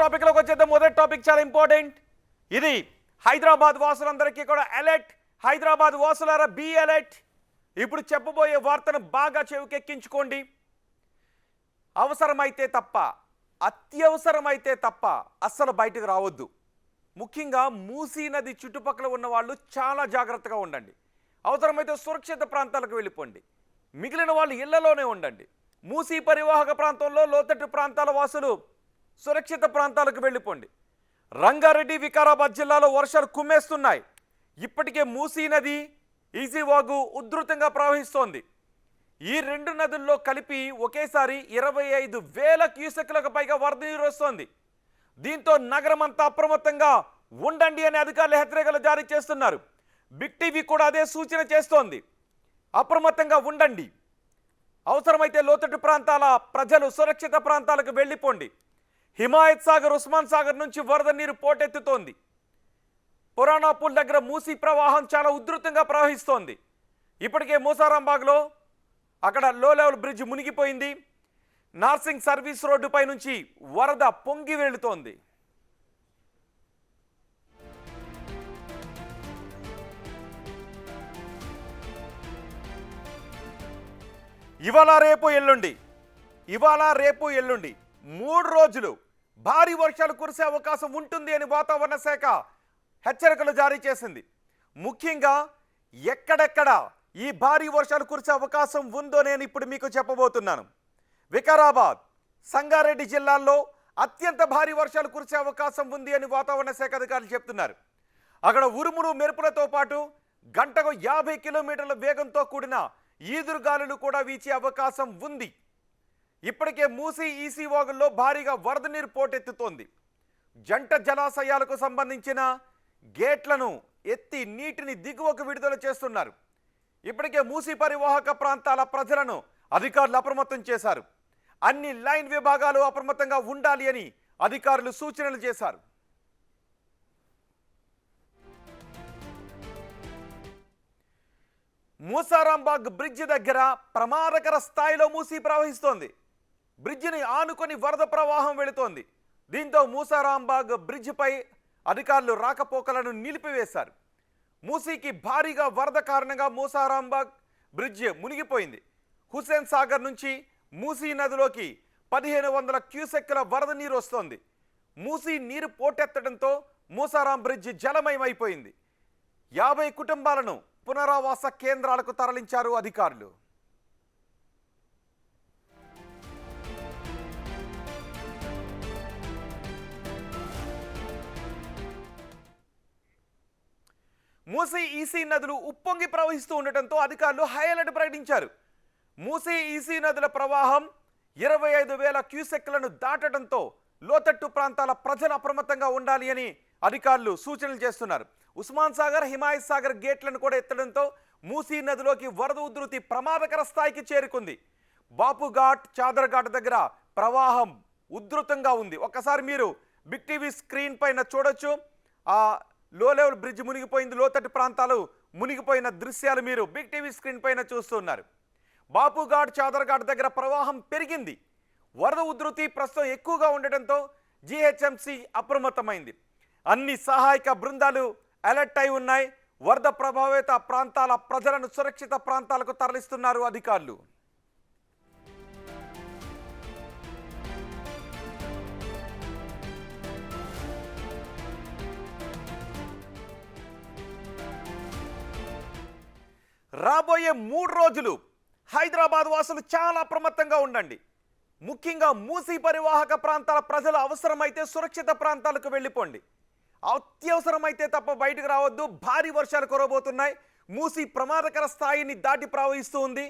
Topic లోకి వచ్చేద్దాం. మొదటి టాపిక్ చాలా ఇంపార్టెంట్. ఇది హైదరాబాద్ వాసులందరికీ కూడా అలర్ట్. హైదరాబాద్ వాసులారా బీ అలర్ట్. ఇప్పుడు చెప్పబోయే వార్తను బాగా చెవికెక్కించుకోండి. అవసరమైతే తప్ప, అత్యవసరమైతే తప్ప అస్సలు బయటకు రావద్దు. ముఖ్యంగా మూసీ నది చుట్టుపక్కల ఉన్న వాళ్ళు చాలా జాగ్రత్తగా ఉండండి. అవసరమైతే సురక్షిత ప్రాంతాలకు వెళ్ళిపోండి. మిగిలిన వాళ్ళు ఇళ్లలోనే ఉండండి. మూసీ పరివాహక ప్రాంతంలో లోతట్టు ప్రాంతాల వాసులు సురక్షిత ప్రాంతాలకు వెళ్ళిపోండి. రంగారెడ్డి, వికారాబాద్ జిల్లాలో వర్షాలు కుమ్మేస్తున్నాయి. ఇప్పటికే మూసీ నది, ఈజీవాగు ఉధృతంగా ప్రవహిస్తోంది. ఈ రెండు నదుల్లో కలిపి ఒకేసారి 25,000 క్యూసెక్లకు పైగా వరద నీరు వస్తోంది. దీంతో నగరం అంతా అప్రమత్తంగా ఉండండి అని అధికారులు హెచ్చరికలు జారీ చేస్తున్నారు. బిగ్ టీవీ కూడా అదే సూచన చేస్తోంది. అప్రమత్తంగా ఉండండి. అవసరమైతే లోతట్టు ప్రాంతాల ప్రజలు సురక్షిత ప్రాంతాలకు వెళ్ళిపోండి. హిమాయత్ సాగర్, ఉస్మాన్ సాగర్ నుంచి వరద నీరు పోటెత్తుతోంది. పురాణాపూల్ దగ్గర మూసీ ప్రవాహం చాలా ఉధృతంగా ప్రవహిస్తోంది. ఇప్పటికే మూసారాంబాగ్లో అక్కడ లో లెవెల్ బ్రిడ్జ్ మునిగిపోయింది. నార్సింగ్ సర్వీస్ రోడ్డుపై నుంచి వరద పొంగి వెళుతోంది. ఇవాళ రేపు ఎల్లుండి 3 రోజులు భారీ వర్షాలు కురిసే అవకాశం ఉంటుంది అని వాతావరణ శాఖ హెచ్చరికలు జారీ చేసింది. ముఖ్యంగా ఎక్కడెక్కడ ఈ భారీ వర్షాలు కురిసే అవకాశం ఉందో నేను ఇప్పుడు మీకు చెప్పబోతున్నాను. వికారాబాద్, సంగారెడ్డి జిల్లాల్లో అత్యంత భారీ వర్షాలు కురిసే అవకాశం ఉంది అని వాతావరణ శాఖ అధికారులు చెప్తున్నారు. అక్కడ ఉరుములు మెరుపులతో పాటు గంటకు 50 కిలోమీటర్ల వేగంతో కూడిన ఈదురుగాలులు కూడా వీచే అవకాశం ఉంది. ఇప్పటికే మూసీ, ఈసీ వాగుల్లో భారీగా వరద నీరు పోటెత్తుతోంది. జంట జలాశయాలకు సంబంధించిన గేట్లను ఎత్తి నీటిని దిగువకు విడుదల చేస్తున్నారు. ఇప్పటికే మూసీ పరివాహక ప్రాంతాల ప్రజలను అధికారులు అప్రమత్తం చేశారు. అన్ని లైన్ విభాగాలు అప్రమత్తంగా ఉండాలి అని అధికారులు సూచనలు చేశారు. మూసారాంబాగ్ బ్రిడ్జి దగ్గర ప్రమాదకర స్థాయిలో మూసీ ప్రవహిస్తోంది. బ్రిడ్జిని ఆనుకొని వరద ప్రవాహం వెళుతోంది. దీంతో మూసారాంబాగ్ బ్రిడ్జిపై అధికారులు రాకపోకలను నిలిపివేశారు. మూసీకి భారీగా వరద కారణంగా మూసారాంబాగ్ బ్రిడ్జ్ మునిగిపోయింది. హుస్సేన్ సాగర్ నుంచి మూసీ నదిలోకి 1500 క్యూసెక్కుల వరద నీరు వస్తోంది. మూసీ నీరు పోటెత్తడంతో మూసారాం బ్రిడ్జ్ జలమయమైపోయింది. 50 కుటుంబాలను పునరావాస కేంద్రాలకు తరలించారు అధికారులు. మూసీ, ఈసీ నదులు ఉప్పొంగి ప్రవహిస్తూ ఉండటంతో అధికారులు హై అలర్ట్ ప్రకటించారు. మూసీ, ఈసీ నదుల ప్రవాహం 25,000 క్యూసెక్లను దాటడంతో లోతట్టు ప్రాంతాల ప్రజలు అప్రమత్తంగా ఉండాలి అని అధికారులు సూచనలు చేస్తున్నారు. ఉస్మాన్ సాగర్, హిమాయత్ సాగర్ గేట్లను కూడా ఎత్తడంతో మూసీ నదిలోకి వరద ఉధృతి ప్రమాదకర స్థాయికి చేరుకుంది. బాపుఘాట్, చాదర్ఘాట్ దగ్గర ప్రవాహం ఉధృతంగా ఉంది. ఒక్కసారి మీరు బిగ్ టీవీ స్క్రీన్ పైన చూడొచ్చు. ఆ లో లెవెల్ బ్రిడ్జ్ మునిగిపోయింది. లోతట్టు ప్రాంతాలు మునిగిపోయిన దృశ్యాలు మీరు బిగ్ టీవీ స్క్రీన్ పైన చూస్తున్నారు. బాపుఘాట్, చాదర్ఘాట్ దగ్గర ప్రవాహం పెరిగింది. వరద ఉధృతి ప్రస్తుతం ఎక్కువగా ఉండటంతో జీహెచ్ఎంసీ అప్రమత్తమైంది. అన్ని సహాయక బృందాలు అలర్ట్ అయి ఉన్నాయి. వరద ప్రభావిత ప్రాంతాల ప్రజలను సురక్షిత ప్రాంతాలకు తరలిస్తున్నారు అధికారులు. రాబోయే 3 రోజులు హైదరాబాద్ వాసులు చాలా అప్రమత్తంగా ఉండండి. ముఖ్యంగా మూసీ పరివాహక ప్రాంతాల ప్రజలు అవసరమైతే సురక్షిత ప్రాంతాలకు వెళ్ళిపోండి. అత్యవసరమైతే తప్ప బయటకు రావద్దు. భారీ వర్షాలు కురవబోతున్నాయి. మూసీ ప్రమాదకర స్థాయిని దాటి ప్రవహిస్తూ ఉంది.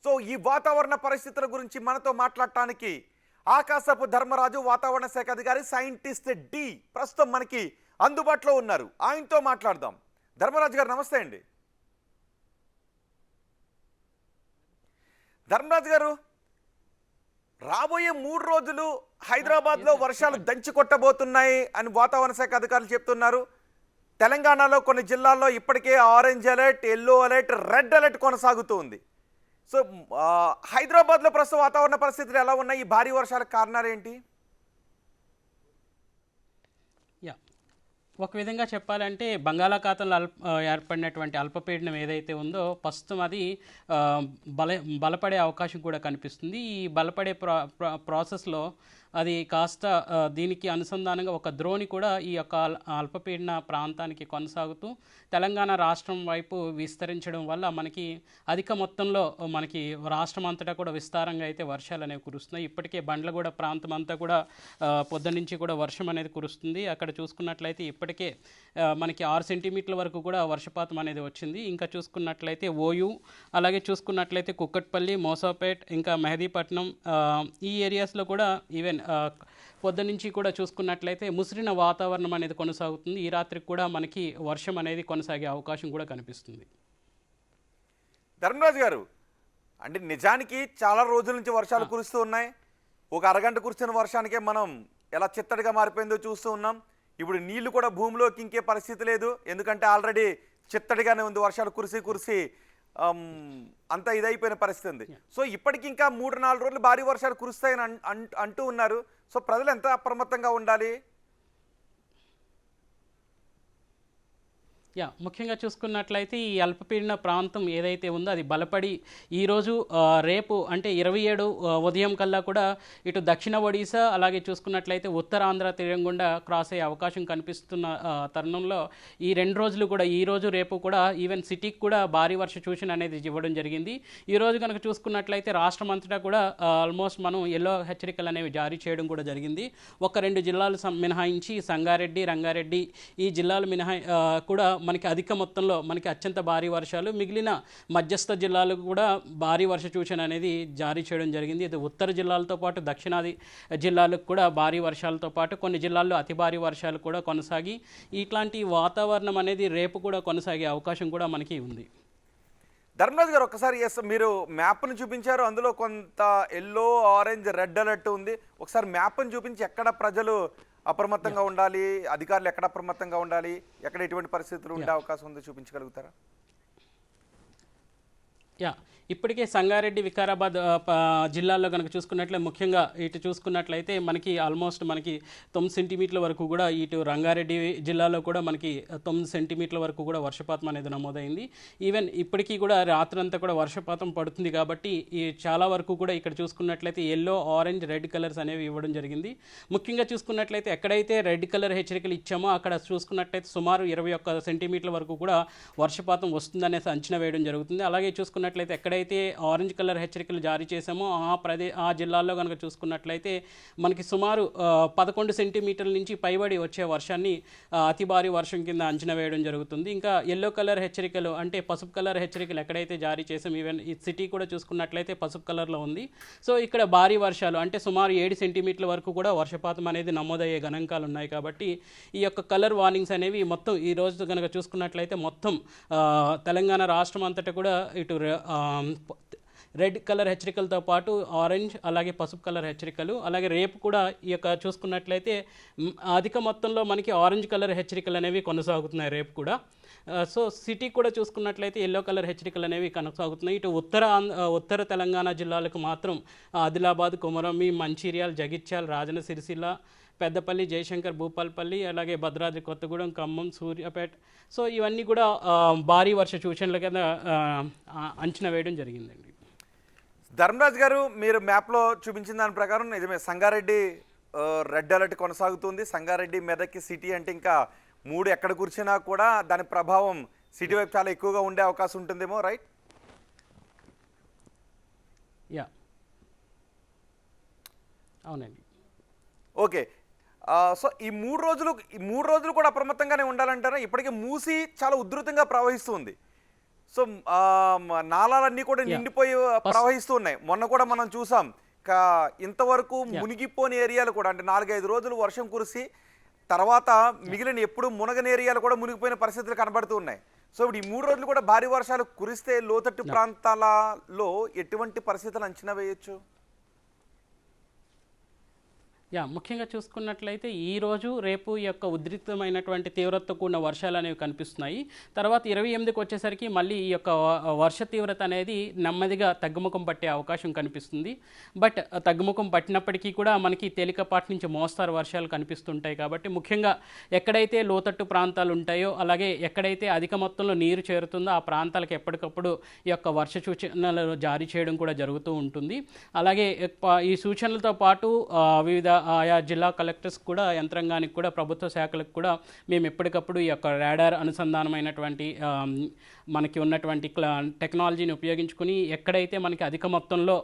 సో ఈ వాతావరణ పరిస్థితుల గురించి మనతో మాట్లాడటానికి ఆకాశపు ధర్మరాజు, వాతావరణ శాఖ అధికారి, సైంటిస్ట్ డి ప్రస్తుతం మనకి అందుబాటులో ఉన్నారు. ఆయనతో మాట్లాడదాం. ధర్మరాజు గారు నమస్తే అండి. ధర్మరాజు గారు, రాబోయే 3 రోజులు హైదరాబాద్లో వర్షాలు దంచి కొట్టబోతున్నాయి అని వాతావరణ శాఖ అధికారులు చెప్తున్నారు. తెలంగాణలో కొన్ని జిల్లాల్లో ఇప్పటికే orange alert, yellow alert, red alert కొనసాగుతూ ఉంది. సో హైదరాబాద్లో ప్రస్తుత వాతావరణ పరిస్థితులు ఎలా ఉన్నాయి? ఈ భారీ వర్షాలకు కారణాలు ఏంటి? ఒక విధంగా చెప్పాలంటే బంగాళాఖాతంలో ఏర్పడినటువంటి అల్పపీడనం ఏదైతే ఉందో ప్రస్తుతం అది ఆ, బల బలపడే అవకాశం కూడా కనిపిస్తుంది. ఈ బలపడే ప్రాసెస్లో అది కాస్త దీనికి అనుసంధానంగా ఒక ద్రోణి కూడా ఈ యొక్క అల్పపీడన ప్రాంతానికి కొనసాగుతూ తెలంగాణ రాష్ట్రం వైపు విస్తరించడం వల్ల మనకి అధిక మొత్తంలో మనకి రాష్ట్రం అంతటా కూడా విస్తారంగా అయితే వర్షాలు అనేవి కురుస్తున్నాయి. ఇప్పటికే బండ్లగూడ ప్రాంతం అంతా కూడా పొద్దునుంచి కూడా వర్షం అనేది కురుస్తుంది. అక్కడ చూసుకున్నట్లయితే ఇప్పటికే మనకి 6 సెంటీమీటర్ల వరకు కూడా వర్షపాతం అనేది వచ్చింది. ఇంకా చూసుకున్నట్లయితే ఓయూ, అలాగే చూసుకున్నట్లయితే కుక్కట్పల్లి, మోసాపేట్, ఇంకా మెహదీపట్నం ఈ ఏరియాస్లో కూడా ఈవెన్ పొద్దునుంచి కూడా చూసుకున్నట్లయితే ముసిరిన వాతావరణం అనేది కొనసాగుతుంది. ఈ రాత్రికి కూడా మనకి వర్షం అనేది కొనసాగే అవకాశం కూడా కనిపిస్తుంది. ధర్మరాజు గారు, అంటే నిజానికి చాలా రోజుల నుంచి వర్షాలు కురుస్తూ ఉన్నాయి. ఒక అరగంట కురిసిన వర్షానికే మనం ఎలా చిత్తడిగా మారిపోయిందో చూస్తూ ఉన్నాం. ఇప్పుడు నీళ్లు కూడా భూమిలోకి ఇంకే పరిస్థితి లేదు, ఎందుకంటే ఆల్రెడీ చిత్తడిగానే ఉంది. వర్షాలు కురిసి కురిసి అంత ఇదైపోయిన పరిస్థితి ఉంది. సో ఇప్పటికి ఇంకా 3-4 రోజులు భారీ వర్షాలు కురుస్తాయని అంటూ ఉన్నారు. సో ప్రజలు ఎంత అప్రమత్తంగా ఉండాలి? ముఖ్యంగా చూసుకున్నట్లయితే ఈ అల్పపీడన ప్రాంతం ఏదైతే ఉందో అది బలపడి ఈరోజు రేపు అంటే 27 ఉదయం కల్లా కూడా ఇటు దక్షిణ ఒడిశా, అలాగే చూసుకున్నట్లయితే ఉత్తరాంధ్ర తీరం గుండా క్రాస్ అయ్యే అవకాశం కనిపిస్తున్న తరుణంలో ఈ 2 రోజులు కూడా, ఈ రోజు రేపు కూడా ఈవెన్ సిటీకి కూడా భారీ వర్ష సూచన అనేది ఇవ్వడం జరిగింది. ఈరోజు కనుక చూసుకున్నట్లయితే రాష్ట్రం అంతటా కూడా ఆల్మోస్ట్ మనం ఎల్లో హెచ్చరికలు అనేవి జారీ చేయడం కూడా జరిగింది. ఒక 2 జిల్లాలు మినహాయించి సంగారెడ్డి, రంగారెడ్డి ఈ జిల్లాలు కూడా మనకి అధిక మొత్తంలో మనకి అత్యంత భారీ వర్షాలు, మిగిలిన మధ్యస్థ జిల్లాలకు కూడా భారీ వర్ష సూచన అనేది జారీ చేయడం జరిగింది. ఇది ఉత్తర జిల్లాలతో పాటు దక్షిణాది జిల్లాలకు కూడా భారీ వర్షాలతో పాటు కొన్ని జిల్లాల్లో అతి భారీ వర్షాలు కూడా కొనసాగి ఇట్లాంటి వాతావరణం అనేది రేపు కూడా కొనసాగే అవకాశం కూడా మనకి ఉంది. ధర్మరాజు గారు, ఒకసారి మీరు మ్యాప్ను చూపించారు, అందులో కొంత ఎల్లో, ఆరెంజ్, రెడ్ అలర్ట్ ఉంది. ఒకసారి మ్యాప్ను చూపించి ఎక్కడ ప్రజలు అప్రమత్తంగా ఉండాలి, అధికారులు ఎక్కడ అప్రమత్తంగా ఉండాలి, ఎక్కడ ఎటువంటి పరిస్థితులు ఉండే అవకాశం ఉందో చూపించగలుగుతారా? ఇప్పటికే సంగారెడ్డి, వికారాబాద్ జిల్లాల్లో కనుక చూసుకున్నట్లయితే ముఖ్యంగా ఇటు చూసుకున్నట్లయితే మనకి ఆల్మోస్ట్ మనకి 9 సెంటీమీటర్ల వరకు కూడా, ఇటు రంగారెడ్డి జిల్లాలో కూడా మనకి 9 సెంటీమీటర్ల వరకు కూడా వర్షపాతం అనేది నమోదైంది. ఈవెన్ ఇప్పటికీ కూడా రాత్రంతా కూడా వర్షపాతం పడుతుంది కాబట్టి ఈ చాలా వరకు కూడా ఇక్కడ చూసుకున్నట్లయితే ఎల్లో, ఆరెంజ్, రెడ్ కలర్స్ అనేవి ఇవ్వడం జరిగింది. ముఖ్యంగా చూసుకున్నట్లయితే ఎక్కడైతే రెడ్ కలర్ హెచ్చరికలు ఇచ్చామో అక్కడ చూసుకున్నట్లయితే సుమారు 21 సెంటీమీటర్ల వరకు కూడా వర్షపాతం వస్తుందనేసి అంచనా వేయడం జరుగుతుంది. అలాగే చూసుకున్నట్లయితే ఎక్కడైతే ఆరెంజ్ కలర్ హెచ్చరికలు జారీ చేశామో ఆ జిల్లాల్లో కనుక చూసుకున్నట్లయితే మనకి సుమారు 11 సెంటీమీటర్ల నుంచి పైబడి వచ్చే వర్షాన్ని అతి భారీ వర్షం కింద అంచనా వేయడం జరుగుతుంది. ఇంకా ఎల్లో కలర్ హెచ్చరికలు అంటే పసుపు కలర్ హెచ్చరికలు ఎక్కడైతే జారీ చేసాం, ఈవెన్ ఈ సిటీ కూడా చూసుకున్నట్లయితే పసుపు కలర్లో ఉంది. సో ఇక్కడ భారీ వర్షాలు అంటే సుమారు 7 సెంటీమీటర్ల వరకు కూడా వర్షపాతం అనేది నమోదయ్యే గణాంకాలు ఉన్నాయి. కాబట్టి ఈ యొక్క కలర్ వార్నింగ్స్ అనేవి మొత్తం ఈ రోజు కనుక చూసుకున్నట్లయితే మొత్తం తెలంగాణ రాష్ట్రం అంతటా కూడా ఇటు రెడ్ కలర్ హెచ్చరికలతో పాటు ఆరెంజ్, అలాగే పసుపు కలర్ హెచ్చరికలు, అలాగే రేపు కూడా ఈ యొక్క చూసుకున్నట్లయితే అధిక మొత్తంలో మనకి ఆరెంజ్ కలర్ హెచ్చరికలు అనేవి కొనసాగుతున్నాయి రేపు కూడా. సో సిటీ కూడా చూసుకున్నట్లయితే ఎల్లో కలర్ హెచ్చరికలు అనేవి కొనసాగుతున్నాయి. ఇటు ఉత్తర తెలంగాణ జిల్లాలకు మాత్రం ఆదిలాబాద్, కొమరంభీం, మంచిర్యాల, జగిత్యాల, రాజన్న సిరిసిల్ల, పెద్దపల్లి, జయశంకర్, భూపాలపల్లి, అలాగే భద్రాద్రి కొత్తగూడెం, ఖమ్మం, సూర్యాపేట, సో ఇవన్నీ కూడా భారీ వర్ష సూచనల కింద అంచనా వేయడం జరిగిందండి. ధర్మరాజు గారు, మీరు మ్యాప్లో చూపించిన దాని ప్రకారం నిజమే, సంగారెడ్డి రెడ్ అలర్ట్ కొనసాగుతుంది. సంగారెడ్డి, మెదక్ సిటీ అంటే ఇంకా 3 ఎక్కడ కూర్చున్నా కూడా దాని ప్రభావం సిటీ వైపు చాలా ఎక్కువగా ఉండే అవకాశం ఉంటుందేమో, రైట్? అవునండి. ఓకే. సో ఈ 3 రోజులు కూడా అప్రమత్తంగానే ఉండాలంటారా? ఇప్పటికే మూసి చాలా ఉధృతంగా ప్రవహిస్తుంది. సో నాలాలన్నీ కూడా నిండిపోయి ప్రవహిస్తూ ఉన్నాయి. మొన్న కూడా మనం చూసాం, ఇంతవరకు మునిగిపోని ఏరియాలు కూడా, అంటే 4-5 రోజులు వర్షం కురిసి తర్వాత మిగిలిన ఎప్పుడు మునగని ఏరియాలు కూడా మునిగిపోయిన పరిస్థితులు కనబడుతూ ఉన్నాయి. సో ఇప్పుడు ఈ 3 రోజులు కూడా భారీ వర్షాలు కురిస్తే లోతట్టు ప్రాంతాలలో ఎటువంటి పరిస్థితులు అంచనా వేయొచ్చు? ముఖ్యంగా చూసుకున్నట్లయితే ఈరోజు రేపు ఈ యొక్క ఉధృతమైనటువంటి తీవ్రతతో కూడిన వర్షాలు అనేవి కనిపిస్తున్నాయి. తర్వాత 28కి వచ్చేసరికి మళ్ళీ ఈ యొక్క వర్ష తీవ్రత అనేది నెమ్మదిగా తగ్గుముఖం పట్టే అవకాశం కనిపిస్తుంది. బట్ తగ్గుముఖం పట్టినప్పటికీ కూడా మనకి తేలికపాటి నుంచి మోస్తారు వర్షాలు కనిపిస్తుంటాయి. కాబట్టి ముఖ్యంగా ఎక్కడైతే లోతట్టు ప్రాంతాలు ఉంటాయో, అలాగే ఎక్కడైతే అధిక మొత్తంలో నీరు చేరుతుందో ఆ ప్రాంతాలకు ఎప్పటికప్పుడు ఈ యొక్క వర్ష సూచనలు జారీ చేయడం కూడా జరుగుతూ ఉంటుంది. అలాగే ఈ సూచనలతో పాటు వివిధ ఆయా జిల్లా కలెక్టర్స్ కూడా, యంత్రాంగానికి కూడా, ప్రభుత్వ శాఖలకు కూడా మేము ఎప్పటికప్పుడు ఈ యొక్క రాడార్ అనుసంధానమైనటువంటి మనకి ఉన్నటువంటి టెక్నాలజీని ఉపయోగించుకుని ఎక్కడైతే మనకి అధిక మొత్తంలో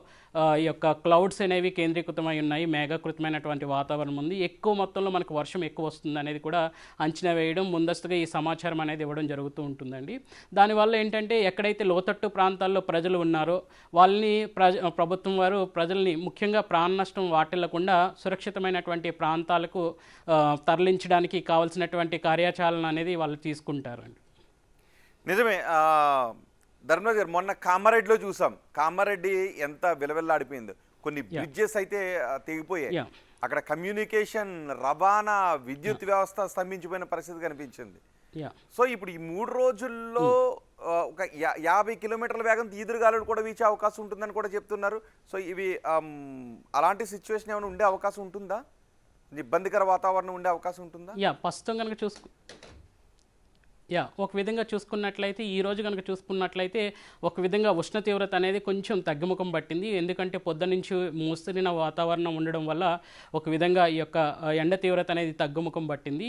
ఈ యొక్క క్లౌడ్స్ అనేవి కేంద్రీకృతమై ఉన్నాయి, మేఘకృతమైనటువంటి వాతావరణం ఉంది, ఎక్కువ మొత్తంలో మనకు వర్షం ఎక్కువ వస్తుంది అనేది కూడా అంచనా వేయడం, ముందస్తుగా ఈ సమాచారం అనేది ఇవ్వడం జరుగుతూ ఉంటుందండి. దానివల్ల ఏంటంటే ఎక్కడైతే లోతట్టు ప్రాంతాల్లో ప్రజలు ఉన్నారో వాళ్ళని ప్రభుత్వం వారు ప్రజల్ని ముఖ్యంగా ప్రాణ నష్టం వాటిల్లకుండా సురక్షితమైనటువంటి ప్రాంతాలకు తరలించడానికి కావాల్సినటువంటి కార్యాచరణ అనేది వాళ్ళు తీసుకుంటారండి. నిజమే. ధర్మరాజ్ గారు, మొన్న కామారెడ్డిలో చూసాం. కామారెడ్డి ఎంత విలవిల్లాడిపోయిందో. కొన్ని బ్రిడ్జెస్ అయితే తెగిపోయాయి. అక్కడ కమ్యూనికేషన్, రవాణా, విద్యుత్ వ్యవస్థ స్తంభించిపోయిన పరిస్థితి కనిపించింది. సో ఇప్పుడు ఈ 3 రోజుల్లో ఒక 50 కిలోమీటర్ల వేగంతో ఈదురుగాలులు కూడా వీచే అవకాశం ఉంటుందని కూడా చెప్తున్నారు. సో ఇవి అలాంటి సిచ్యువేషన్ ఏమైనా ఉండే అవకాశం ఉంటుందా? ఇబ్బందికర వాతావరణం ఉండే అవకాశం ఉంటుందా? ప్రస్తుతం కనుక ఒక విధంగా చూసుకున్నట్లయితే, ఈరోజు కనుక చూసుకున్నట్లయితే ఒక విధంగా ఉష్ణ తీవ్రత అనేది కొంచెం తగ్గుముఖం పట్టింది. ఎందుకంటే పొద్దునుంచి మూస్తరిన వాతావరణం ఉండడం వల్ల ఒక విధంగా ఈ యొక్క ఎండ తీవ్రత అనేది తగ్గుముఖం పట్టింది.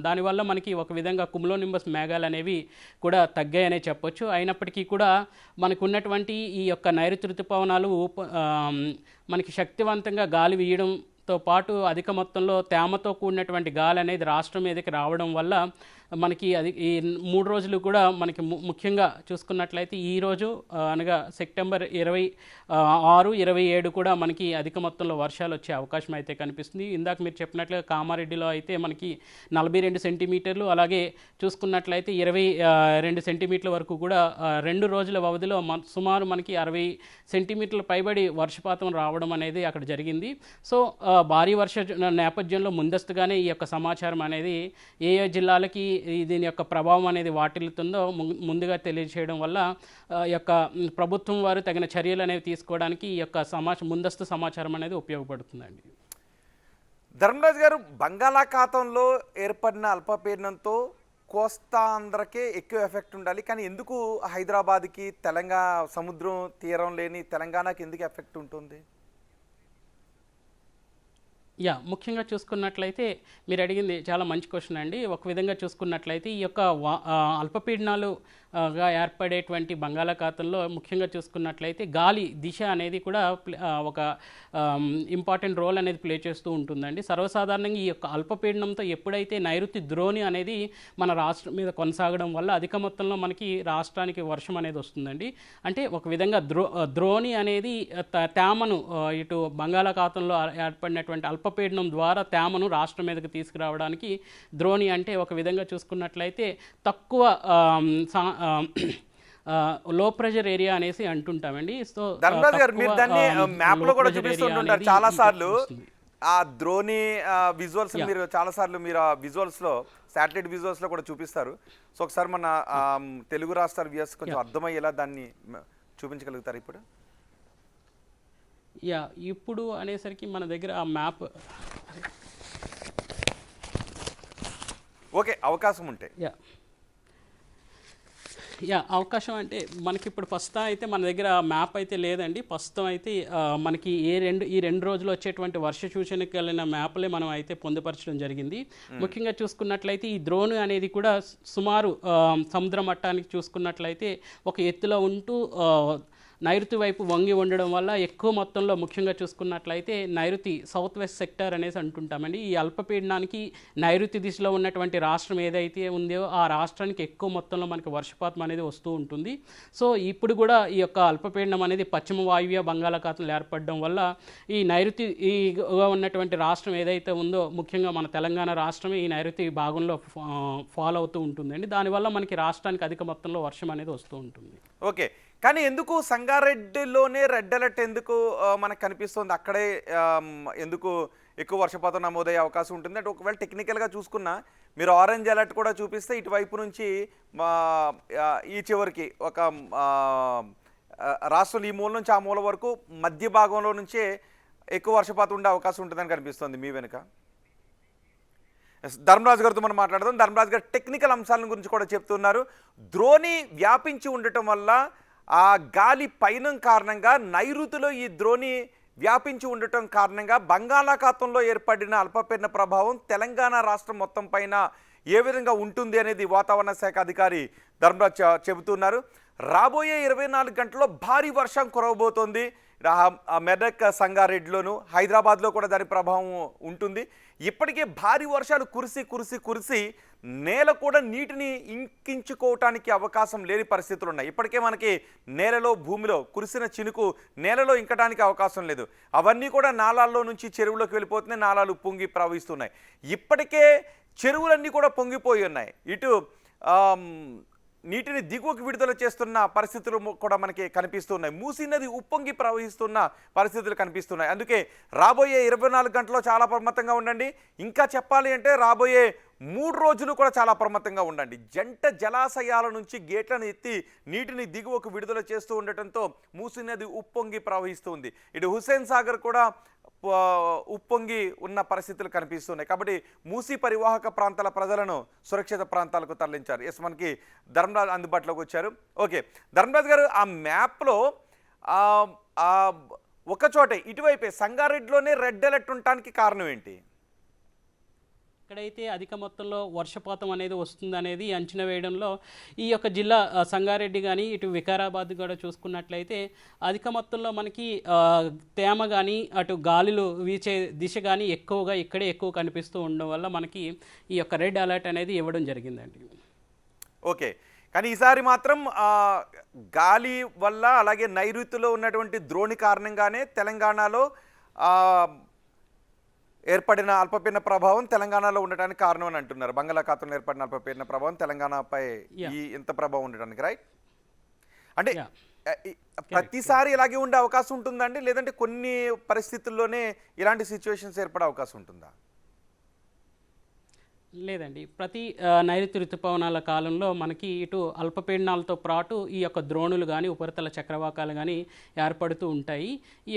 దానివల్ల మనకి ఒక విధంగా కుములోనింబస్ మేఘాలు అనేవి కూడా తగ్గాయనే చెప్పొచ్చు. అయినప్పటికీ కూడా మనకు ఉన్నటువంటి ఈ యొక్క నైరుతి ఋతుపవనాలు మనకి శక్తివంతంగా గాలి వీయడంతో పాటు అధిక మొత్తంలో తేమతో కూడినటువంటి గాలి అనేది రాష్ట్రం మీదకి రావడం వల్ల మనకి అది ఈ 3 రోజులు కూడా మనకి ముఖ్యంగా చూసుకున్నట్లయితే ఈరోజు అనగా సెప్టెంబర్ 26, 27 కూడా మనకి అధిక మొత్తంలో వర్షాలు వచ్చే అవకాశం అయితే కనిపిస్తుంది. ఇందాక మీరు చెప్పినట్లుగా కామారెడ్డిలో అయితే మనకి 42 సెంటీమీటర్లు, అలాగే చూసుకున్నట్లయితే 22 సెంటీమీటర్ల వరకు కూడా 2 రోజుల వ్యవధిలో సుమారు మనకి 60 సెంటీమీటర్ల పైబడి వర్షపాతం రావడం అనేది అక్కడ జరిగింది. సో భారీ వర్ష నేపథ్యంలో ముందస్తుగానే ఈ యొక్క సమాచారం అనేది ఏ జిల్లాలకి దీని యొక్క ప్రభావం అనేది వాటిల్లుతుందో ముందుగా తెలియజేయడం వల్ల ఈ యొక్క ప్రభుత్వం వారు తగిన చర్యలు అనేవి తీసుకోవడానికి ఈ యొక్క ముందస్తు సమాచారం అనేది ఉపయోగపడుతుందండి. ధర్మరాజ్ గారు, బంగాళాఖాతంలో ఏర్పడిన అల్పపీడనంతో కోస్తాంధ్రకే ఎక్కువ ఎఫెక్ట్ ఉండాలి, కానీ ఎందుకు హైదరాబాద్కి, తెలంగాణ సముద్రం తీరం లేని తెలంగాణకి ఎందుకు ఎఫెక్ట్ ఉంటుంది? ముఖ్యంగా చూసుకున్నట్లయితే మీరు అడిగింది చాలా మంచి క్వశ్చన్ అండి. ఒక విధంగా చూసుకున్నట్లయితే ఈ యొక్క అల్పపీడనాలు గా ఏర్పడేటువంటి బంగాళాఖాతంలో ముఖ్యంగా చూసుకున్నట్లయితే గాలి దిశ అనేది కూడా ఒక ఇంపార్టెంట్ రోల్ అనేది ప్లే చేస్తూ ఉంటుందండి. సర్వసాధారణంగా ఈ యొక్క అల్పపీడనంతో ఎప్పుడైతే నైరుతి ద్రోణి అనేది మన రాష్ట్రం మీద కొనసాగడం వల్ల అధిక మొత్తంలో మనకి రాష్ట్రానికి వర్షం అనేది వస్తుందండి. అంటే ఒక విధంగా ద్రోణి అనేది తేమను ఇటు బంగాళాఖాతంలో ఏర్పడినటువంటి అల్పపీడనం ద్వారా తేమను రాష్ట్రం మీదకి తీసుకురావడానికి ద్రోణి అంటే ఒక విధంగా చూసుకున్నట్లయితే తక్కువ లో ప్రెషర్ ఏరియా అనేసి అంటుంటామండి. సో ధర్మరాజ్ గారు, మీరు దాన్ని మ్యాప్ లో కూడా చూపిస్తుంటారు చాలా సార్లు. ఆ ద్రోణి విజువల్స్ మీరు చాలా సార్లు మీరు ఆ విజువల్స్ లో, శాటిలైట్ విజువల్స్ లో కూడా చూపిస్తారు. సో ఒకసారి మన తెలుగు రాష్ట్రాల వ్యూవర్స్ కొంచెం అర్థమయ్యేలా దాన్ని చూపించగలుగుతారు ఇప్పుడు? ఇప్పుడు అనేసరికి మన దగ్గర ఆ మ్యాప్ ఓకే, అవకాశం ఉంటే అవకాశం అంటే మనకి ఇప్పుడు ప్రస్తుతం అయితే మన దగ్గర మ్యాప్ అయితే లేదండి. ప్రస్తుతం అయితే మనకి ఈ రెండు రోజులు వచ్చేటువంటి వర్ష సూచనకు వెళ్ళిన మ్యాప్లే మనం అయితే పొందుపరచడం జరిగింది. ముఖ్యంగా చూసుకున్నట్లయితే ఈ ద్రోణి అనేది కూడా సుమారు సముద్ర మట్టానికి చూసుకున్నట్లయితే ఒక ఎత్తులో ఉంటూ నైరుతి వైపు వంగి ఉండడం వల్ల ఎక్కువ మొత్తంలో ముఖ్యంగా చూసుకున్నట్లయితే నైరుతి సౌత్ వెస్ట్ సెక్టర్ అనేసి అంటుంటామండి. ఈ అల్పపీడనానికి నైరుతి దిశలో ఉన్నటువంటి రాష్ట్రం ఏదైతే ఉందో ఆ రాష్ట్రానికి ఎక్కువ మొత్తంలో మనకి వర్షపాతం అనేది వస్తూ ఉంటుంది. సో ఇప్పుడు కూడా ఈ యొక్క అల్పపీడనం అనేది పశ్చిమ వాయువ్య బంగాళాఖాతంలో ఏర్పడడం వల్ల ఈ నైరుతిగా ఉన్నటువంటి రాష్ట్రం ఏదైతే ఉందో ముఖ్యంగా మన తెలంగాణ రాష్ట్రమే ఈ నైరుతి భాగంలో ఫాలో అవుతూ ఉంటుందండి. దానివల్ల మనకి రాష్ట్రానికి అధిక మొత్తంలో వర్షం అనేది వస్తూ ఉంటుంది. ఓకే, కానీ ఎందుకు సంగారెడ్డిలోనే రెడ్ అలర్ట్ ఎందుకు మనకు కనిపిస్తుంది? అక్కడే ఎందుకు ఎక్కువ వర్షపాతం నమోదయ్యే అవకాశం ఉంటుంది. అంటే ఒకవేళ టెక్నికల్గా చూసుకున్నా మీరు ఆరెంజ్ అలర్ట్ కూడా చూపిస్తే ఇటువైపు నుంచి మా ఈ చివరికి ఒక రాష్ట్రంలో ఈ మూల నుంచి ఆ మూల వరకు మధ్య భాగంలో నుంచే ఎక్కువ వర్షపాతం ఉండే అవకాశం ఉంటుందని కనిపిస్తుంది మీ వెనుక. ధర్మరాజు గారితో మనం మాట్లాడదాం. ధర్మరాజు గారు టెక్నికల్ అంశాల గురించి కూడా చెప్తున్నారు. ద్రోణి వ్యాపించి ఉండటం వల్ల ఆ గాలి పయనం కారణంగా నైరుతిలో ఈ ద్రోణి వ్యాపించి ఉండటం కారణంగా బంగాళాఖాతంలో ఏర్పడిన అల్పపీడన ప్రభావం తెలంగాణ రాష్ట్రం మొత్తం పైన ఏ విధంగా ఉంటుంది అనేది వాతావరణ శాఖ అధికారి ధర్మరాజ్ చెబుతున్నారు. రాబోయే 24 గంటల్లో భారీ వర్షం కురవబోతోంది. మెదక్, సంగారెడ్డిలోను, హైదరాబాద్లో కూడా దాని ప్రభావం ఉంటుంది. ఇప్పటికే భారీ వర్షాలు కురిసి నేల కూడా నీటిని ఇంకించుకోవటానికి అవకాశం లేని పరిస్థితులు ఉన్నాయి. ఇప్పటికే మనకి నేలలో, భూమిలో కురిసిన చినుకు నేలలో ఇంకటానికి అవకాశం లేదు. అవన్నీ కూడా నాలాల్లో నుంచి చెరువులోకి వెళ్ళిపోతున్నాయి. నాలాలు పొంగి ప్రవహిస్తున్నాయి. ఇప్పటికే చెరువులన్నీ కూడా పొంగిపోయి ఉన్నాయి. ఇటు నీటిని దిగువకు విడుదల చేస్తున్న పరిస్థితులు కూడా మనకి కనిపిస్తున్నాయి. మూసీ నది ఉప్పొంగి ప్రవహిస్తున్న పరిస్థితులు కనిపిస్తున్నాయి. అందుకే రాబోయే 24 గంటల్లో చాలా అప్రమత్తంగా ఉండండి. ఇంకా చెప్పాలి అంటే రాబోయే 3 రోజులు కూడా చాలా అప్రమత్తంగా ఉండండి. జంట జలాశయాల నుంచి గేట్లను ఎత్తి నీటిని దిగువకు విడుదల చేస్తూ ఉండటంతో మూసీ నది ఉప్పొంగి ప్రవహిస్తుంది. ఇటు హుస్సేన్ సాగర్ కూడా ఉప్పొంగి ఉన్న పరిస్థితులు కనిపిస్తున్నాయి. కాబట్టి మూసీ పరివాహక ప్రాంతాల ప్రజలను సురక్షిత ప్రాంతాలకు తరలించారు. ఎస్, మనకి ధర్మరాజ్ అందుబాటులోకి వచ్చారు. ఓకే ధర్మరాజ్ గారు, ఆ మ్యాప్లో ఒకచోటే ఇటువైపే సంగారెడ్డిలోనే రెడ్ అలర్ట్ ఉండటానికి కారణం ఏంటి? ఎక్కడైతే అధిక మొత్తంలో వర్షపాతం అనేది వస్తుందనేది అంచనా వేయడంలో ఈ యొక్క జిల్లా సంగారెడ్డి కానీ ఇటు వికారాబాద్ కూడా చూసుకున్నట్లయితే అధిక మొత్తంలో మనకి తేమ కానీ అటు గాలులు వీచే దిశ కానీ ఎక్కువగా ఇక్కడే ఎక్కువ కనిపిస్తూ ఉండడం వల్ల మనకి ఈ యొక్క రెడ్ అలర్ట్ అనేది ఇవ్వడం జరిగిందండి. ఓకే, కానీ ఈసారి మాత్రం గాలి వల్ల అలాగే నైరుతిలో ఉన్నటువంటి ద్రోణి కారణంగానే తెలంగాణలో ఏర్పడిన అల్పపీడన ప్రభావం తెలంగాణలో ఉండటానికి కారణం అని అంటున్నారు. బంగాళాఖాతంలో ఏర్పడిన అల్పపీడన ప్రభావం తెలంగాణపై ఇంత ప్రభావం ఉండటానికి, రైట్? అంటే ప్రతిసారి ఇలాగే ఉండే అవకాశం ఉంటుందండి, లేదంటే కొన్ని పరిస్థితుల్లోనే ఇలాంటి సిచ్యువేషన్స్ ఏర్పడే అవకాశం ఉంటుందా? లేదండి, ప్రతి నైరుతి ఋతుపవనాల కాలంలో మనకి ఇటు అల్పపీడనాలతో పాటు ఈ యొక్క ద్రోణులు కానీ ఉపరితల చక్రవాకాలు కానీ ఏర్పడుతూ ఉంటాయి.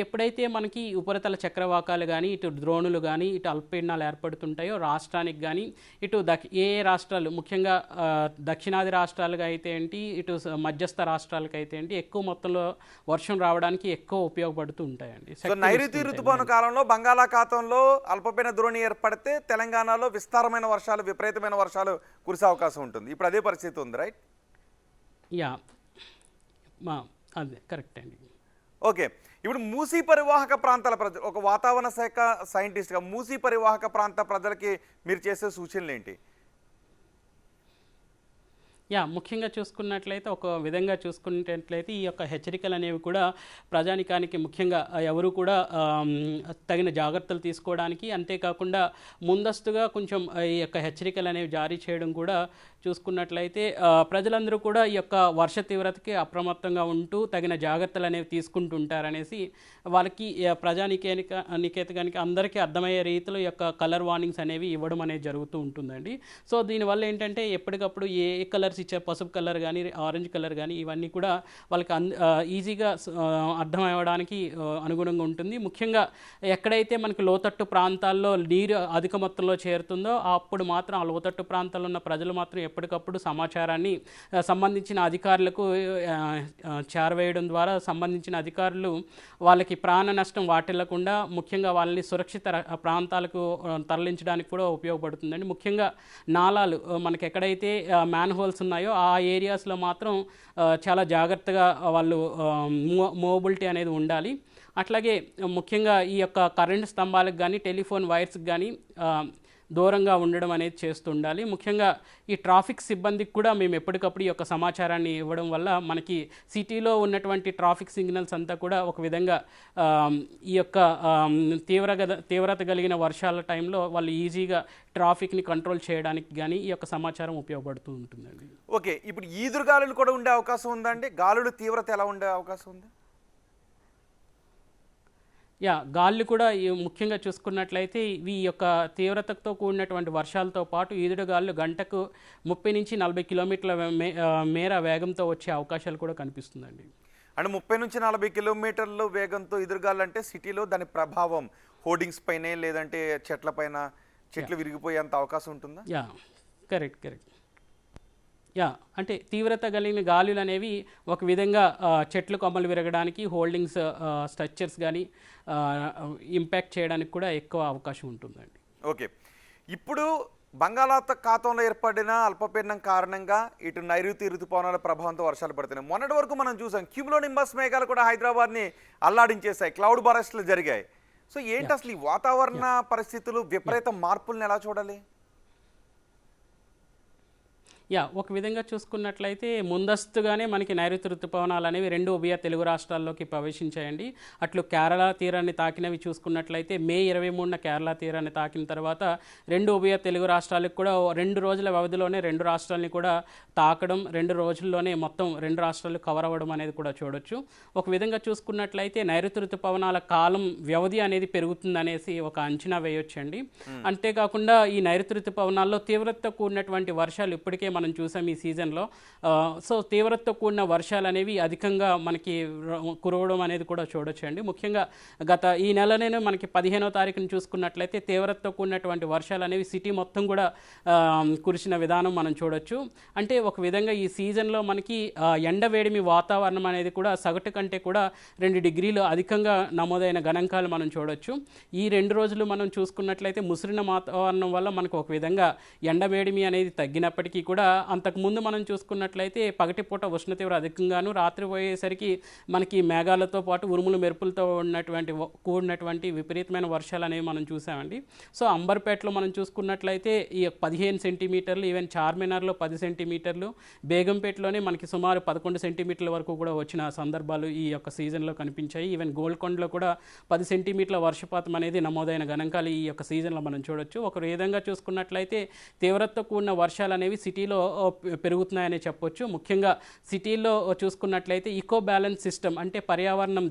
ఎప్పుడైతే మనకి ఉపరితల చక్రవాకాలు కానీ ఇటు ద్రోణులు కానీ ఇటు అల్పపీడనాలు ఏర్పడుతుంటాయో రాష్ట్రానికి కానీ ఇటు ఏ రాష్ట్రాలు ముఖ్యంగా దక్షిణాది రాష్ట్రాలుగా అయితే ఏంటి, ఇటు మధ్యస్థ రాష్ట్రాలకు అయితే ఏంటి ఎక్కువ మొత్తంలో వర్షం రావడానికి ఎక్కువ ఉపయోగపడుతూ ఉంటాయండి. నైరుతి ఋతుపవన కాలంలో బంగాళాఖాతంలో అల్పపీడన ద్రోణి ఏర్పడితే తెలంగాణలో విస్తారమైన విపరీతమైన వర్షాలు కురిసే అవకాశం ఉంటుంది. ఇప్పుడు అదే పరిస్థితి ఉంది, రైట్? యా, అదే కరెక్ట్ అండి. ఓకే, ఇప్పుడు మూసీ పరివాహక ప్రాంతాల ప్రజలు, ఒక వాతావరణ శాఖ సైంటిస్ట్గా మూసీ పరివాహక ప్రాంత ప్రజలకి మీరు చేసే సూచనలు ఏంటి? ముఖ్యంగా చూసుకున్నట్లయితే ఒక విధంగా చూసుకున్నట్లయితే ఈ యొక్క హెచ్చరికలు అనేవి కూడా ప్రజానికానికి ముఖ్యంగా ఎవరు కూడా తగిన జాగ్రత్తలు తీసుకోవడానికి, అంతేకాకుండా ముందస్తుగా కొంచెం ఈ యొక్క హెచ్చరికలు అనేవి జారీ చేయడం కూడా చూసుకున్నట్లయితే ప్రజలందరూ కూడా ఈ యొక్క వర్ష తీవ్రతకి అప్రమత్తంగా ఉంటూ తగిన జాగ్రత్తలు అనేవి తీసుకుంటుంటారనేసి వాళ్ళకి నికేతకానికి అందరికీ అర్థమయ్యే రీతిలో ఈ యొక్క కలర్ వార్నింగ్స్ అనేవి ఇవ్వడం అనేది జరుగుతూ ఉంటుందండి. సో దీనివల్ల ఏంటంటే ఎప్పటికప్పుడు ఏ కలర్స్ ఇచ్చే, పసుపు కలర్ కానీ ఆరెంజ్ కలర్ కానీ ఇవన్నీ కూడా వాళ్ళకి ఈజీగా అర్థం అవ్వడానికి అనుగుణంగా ఉంటుంది. ముఖ్యంగా ఎక్కడైతే మనకి లోతట్టు ప్రాంతాల్లో నీరు అధిక మొత్తంలో చేరుతుందో అప్పుడు మాత్రం ఆ లోతట్టు ప్రాంతాల్లో ఉన్న ప్రజలు మాత్రం ఎప్పటికప్పుడు సమాచారాన్ని సంబంధించిన అధికారులకు చేరవేయడం ద్వారా సంబంధించిన అధికారులు వాళ్ళకి ప్రాణ నష్టం వాటిల్లకుండా ముఖ్యంగా వాళ్ళని సురక్షిత ప్రాంతాలకు తరలించడానికి కూడా ఉపయోగపడుతుందండి. ముఖ్యంగా నాలాలు మనకి ఎక్కడైతే మ్యాన్ హోల్స్ ఉన్నాయో ఆ ఏరియాస్లో మాత్రం చాలా జాగ్రత్తగా వాళ్ళు మూవబిలిటీ అనేది ఉండాలి. అట్లాగే ముఖ్యంగా ఈ యొక్క కరెంట్ స్తంభాలకు కానీ టెలిఫోన్ వైర్స్కి కానీ దూరంగా ఉండడం అనేది చేస్తుండాలి. ముఖ్యంగా ఈ ట్రాఫిక్ సిబ్బందికి కూడా మేము ఎప్పటికప్పుడు ఈ యొక్క సమాచారాన్ని ఇవ్వడం వల్ల మనకి సిటీలో ఉన్నటువంటి ట్రాఫిక్ సిగ్నల్స్ అంతా కూడా ఒక విధంగా ఈ యొక్క తీవ్రత కలిగిన వర్షాల టైంలో వాళ్ళు ఈజీగా ట్రాఫిక్ని కంట్రోల్ చేయడానికి కానీ ఈ యొక్క సమాచారం ఉపయోగపడుతూ ఉంటుందండి. ఓకే, ఇప్పుడు ఈదురుగాలులు కూడా ఉండే అవకాశం ఉందండి? గాలులు తీవ్రత ఎలా ఉండే అవకాశం ఉంది? గాలులు కూడా ముఖ్యంగా చూసుకున్నట్లయితే ఇవి ఈ యొక్క తీవ్రతతో కూడినటువంటి వర్షాలతో పాటు ఈదురుగాలులు గంటకు 30 నుంచి 40 కిలోమీటర్ల మేర వేగంతో వచ్చే అవకాశాలు కూడా కనిపిస్తుందండి. అంటే 30 నుంచి 40 కిలోమీటర్ల వేగంతో ఎదురుగాలంటే సిటీలో దాని ప్రభావం హోర్డింగ్స్ పైనే లేదంటే చెట్ల పైన చెట్లు విరిగిపోయేంత అవకాశం ఉంటుందా? కరెక్ట్. అంటే తీవ్రత కలిగిన గాలులు అనేవి ఒక విధంగా చెట్లు కొమ్మలు విరగడానికి, హోల్డింగ్స్ స్ట్రక్చర్స్ కానీ ఇంపాక్ట్ చేయడానికి కూడా ఎక్కువ అవకాశం ఉంటుందండి. ఓకే, ఇప్పుడు బంగాళాఖాతంలో ఏర్పడిన అల్పపీడనం కారణంగా ఇటు నైరుతి ఋతుపవనాల ప్రభావంతో వర్షాలు పడుతున్నాయి. మొన్నటి వరకు మనం చూసాం క్యూములోనింబస్ మేఘాలు కూడా హైదరాబాద్ని అల్లాడించేశాయి, క్లౌడ్ బరస్ట్లు జరిగాయి. సో ఏంటి అసలు ఈ వాతావరణ పరిస్థితులు విపరీత మార్పులను ఎలా చూడాలి? ఒక విధంగా చూసుకున్నట్లయితే ముందస్తుగానే మనకి నైరుతి ఋతుపవనాలు అనేవి 2 ఉభయ తెలుగు రాష్ట్రాల్లోకి ప్రవేశించాయండి. అట్లు కేరళ తీరాన్ని తాకినవి చూసుకున్నట్లయితే మే 23న కేరళ తీరాన్ని తాకిన తర్వాత 2 ఉభయ తెలుగు రాష్ట్రాలకు కూడా 2 రోజుల వ్యవధిలోనే 2 రాష్ట్రాలని కూడా తాకడం, 2 రోజుల్లోనే మొత్తం 2 రాష్ట్రాలు కవర్ అవ్వడం అనేది కూడా చూడొచ్చు. ఒక విధంగా చూసుకున్నట్లయితే నైరుతి ఋతుపవనాల కాలం వ్యవధి అనేది పెరుగుతుందనేసి ఒక అంచనా వేయొచ్చండి. అంతేకాకుండా ఈ నైరుతి ఋతుపవనాల్లో తీవ్రతతో కూడినటువంటి వర్షాలు ఇప్పటికే మనం చూసాం ఈ సీజన్లో. సో తీవ్రతతో కూడిన వర్షాలు అనేవి అధికంగా మనకి కురవడం అనేది కూడా చూడొచ్చండి. ముఖ్యంగా ఈ నెలనే మనకి 15వ తారీఖుని చూసుకున్నట్లయితే తీవ్రతతో కూడినటువంటి వర్షాలు అనేవి సిటీ మొత్తం కూడా కురిసిన విధానం మనం చూడొచ్చు. అంటే ఒక విధంగా ఈ సీజన్లో మనకి ఎండవేడిమి వాతావరణం అనేది కూడా సగటు కంటే కూడా 2 డిగ్రీలు అధికంగా నమోదైన గణాంకాలు మనం చూడొచ్చు. ఈ 2 రోజులు మనం చూసుకున్నట్లయితే ముసిరిన వాతావరణం వల్ల మనకు ఒక విధంగా ఎండవేడిమి అనేది తగ్గినప్పటికీ కూడా అంతకుముందు మనం చూసుకున్నట్లయితే పగటిపూట ఉష్ణ తీవ్ర అధికంగాను, రాత్రి పోయేసరికి మనకి మేఘాలతో పాటు ఉరుములు మెరుపులతో కూడినటువంటి విపరీతమైన వర్షాలు అనేవి మనం చూసామండి. సో అంబర్పేటలో మనం చూసుకున్నట్లయితే ఈ 15 సెంటీమీటర్లు, ఈవెన్ చార్మినార్లో 10 సెంటీమీటర్లు, బేగంపేటలోనే మనకి సుమారు 11 సెంటీమీటర్ల వరకు కూడా వచ్చిన సందర్భాలు ఈ యొక్క సీజన్లో కనిపించాయి. ఈవెన్ గోల్కొండలో కూడా 10 సెంటీమీటర్ల వర్షపాతం అనేది నమోదైన గణాంకాలు ఈ యొక్క సీజన్లో మనం చూడొచ్చు. ఒక విధంగా చూసుకున్నట్లయితే తీవ్రతతో కూడిన వర్షాలు అనేవి సిటీలో పెరుగుతున్నాయని చెప్పొచ్చు. ముఖ్యంగా సిటీలో చూసుకున్నట్లయితే ఈకో బ్యాలెన్స్ సిస్టమ్ అంటే పర్యావరణం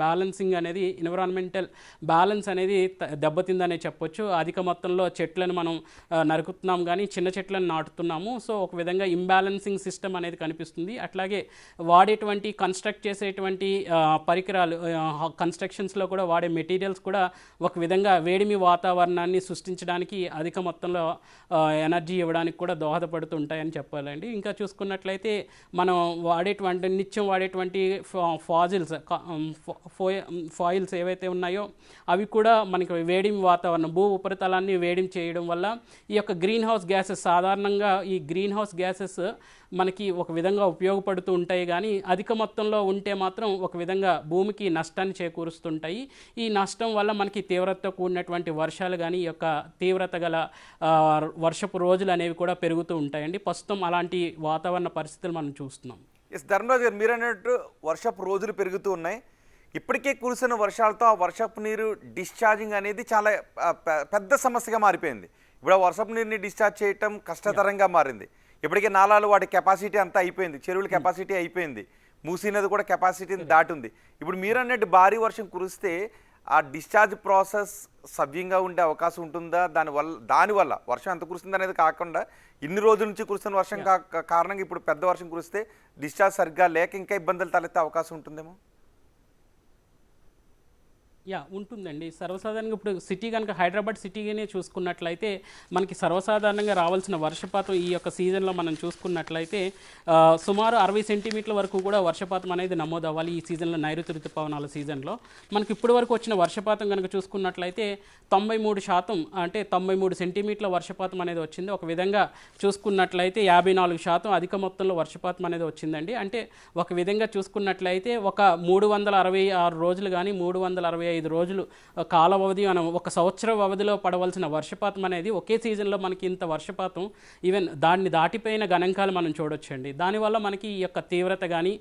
బ్యాలెన్సింగ్ అనేది, ఎన్విరాన్మెంటల్ బ్యాలెన్స్ అనేది దెబ్బతిందనే చెప్పొచ్చు. అధిక మొత్తంలో చెట్లను మనం నరుకుతున్నాం కానీ చిన్న చెట్లను నాటుతున్నాము. సో ఒక విధంగా ఇంబ్యాలెన్సింగ్ సిస్టమ్ అనేది కనిపిస్తుంది. అట్లాగే కన్స్ట్రక్ట్ చేసేటువంటి పరికరాలు, కన్స్ట్రక్షన్స్లో కూడా వాడే మెటీరియల్స్ కూడా ఒక విధంగా వేడిమి వాతావరణాన్ని సృష్టించడానికి, అధిక మొత్తంలో ఎనర్జీ ఇవ్వడానికి కూడా దోహదపడుతుంటాయని చెప్పాలండి. ఇంకా చూసుకున్నట్లయితే మనం నిత్యం వాడేటువంటి ఫాయిల్స్ ఏవైతే ఉన్నాయో అవి కూడా మనకి వేడిమి వాతావరణం, భూ ఉపరితలాన్ని వేడిమి చేయడం వల్ల ఈ యొక్క గ్రీన్ హౌస్ గ్యాసెస్, సాధారణంగా ఈ గ్రీన్ హౌస్ గ్యాసెస్ మనకి ఒక విధంగా ఉపయోగపడుతూ ఉంటాయి కానీ అధిక మొత్తంలో ఉంటే మాత్రం ఒక విధంగా భూమికి నష్టాన్ని చేకూరుస్తుంటాయి. ఈ నష్టం వల్ల మనకి తీవ్రతతో కూడినటువంటి వర్షాలు కానీ ఈ యొక్క తీవ్రత గల వర్షపు రోజులు అనేవి కూడా పెరుగుతూ ఉంటాయండి. ప్రస్తుతం అలాంటి వాతావరణ పరిస్థితులు మనం చూస్తున్నాం. ధర్మరాజు గారు, మీరు అన్నట్టు వర్షపు రోజులు పెరుగుతూ ఉన్నాయి. ఇప్పటికే కురిసిన వర్షాలతో ఆ వర్షపు నీరు డిశ్చార్జింగ్ అనేది చాలా పెద్ద సమస్యగా మారిపోయింది. ఇప్పుడు ఆ వర్షపు నీరుని డిశ్చార్జ్ చేయటం కష్టతరంగా మారింది. ఇప్పటికే నాలాలు వాటి కెపాసిటీ అంతా అయిపోయింది, చెరువుల కెపాసిటీ అయిపోయింది, మూసీ నది కూడా కెపాసిటీని దాటుంది. ఇప్పుడు మీరు అన్నట్టు భారీ వర్షం కురిస్తే ఆ డిశ్చార్జ్ ప్రాసెస్ సవ్యంగా ఉండే అవకాశం ఉంటుందా? దానివల్ల వర్షం ఎంత కురుస్తుంది అనేది కాకుండా ఇన్ని రోజుల నుంచి కురుస్తున్న వర్షం కారణంగా ఇప్పుడు పెద్ద వర్షం కురిస్తే డిశ్చార్జ్ సరిగ్గా లేక ఇంకా ఇబ్బందులు తలెత్తే అవకాశం ఉంటుందేమో. ఉంటుందండి. సర్వసాధారణంగా ఇప్పుడు సిటీ కనుక హైదరాబాద్ సిటీగానే చూసుకున్నట్లయితే మనకి సర్వసాధారణంగా రావాల్సిన వర్షపాతం ఈ యొక్క సీజన్లో మనం చూసుకున్నట్లయితే సుమారు 60 సెంటీమీటర్ల వరకు కూడా వర్షపాతం అనేది నమోదు అవ్వాలి ఈ సీజన్లో, నైరుతి ఋతుపవనాల సీజన్లో. మనకి ఇప్పటి వరకు వచ్చిన వర్షపాతం కనుక చూసుకున్నట్లయితే 93%, అంటే 93 సెంటీమీటర్ల వర్షపాతం అనేది వచ్చింది. ఒక విధంగా చూసుకున్నట్లయితే 54% అధిక మొత్తంలో వర్షపాతం అనేది వచ్చిందండి. అంటే ఒక విధంగా చూసుకున్నట్లయితే ఒక 366 రోజులు కానీ 365 రోజులు కాల వ్యవధి, మనం ఒక సంవత్సర వ్యవధిలో పడవలసిన వర్షపాతం అనేది ఒకే సీజన్లో మనకి ఇంత వర్షపాతం, ఈవెన్ దాన్ని దాటిపోయిన గణాంకాలు మనం చూడొచ్చండి. దానివల్ల మనకి ఈ యొక్క తీవ్రత కానీ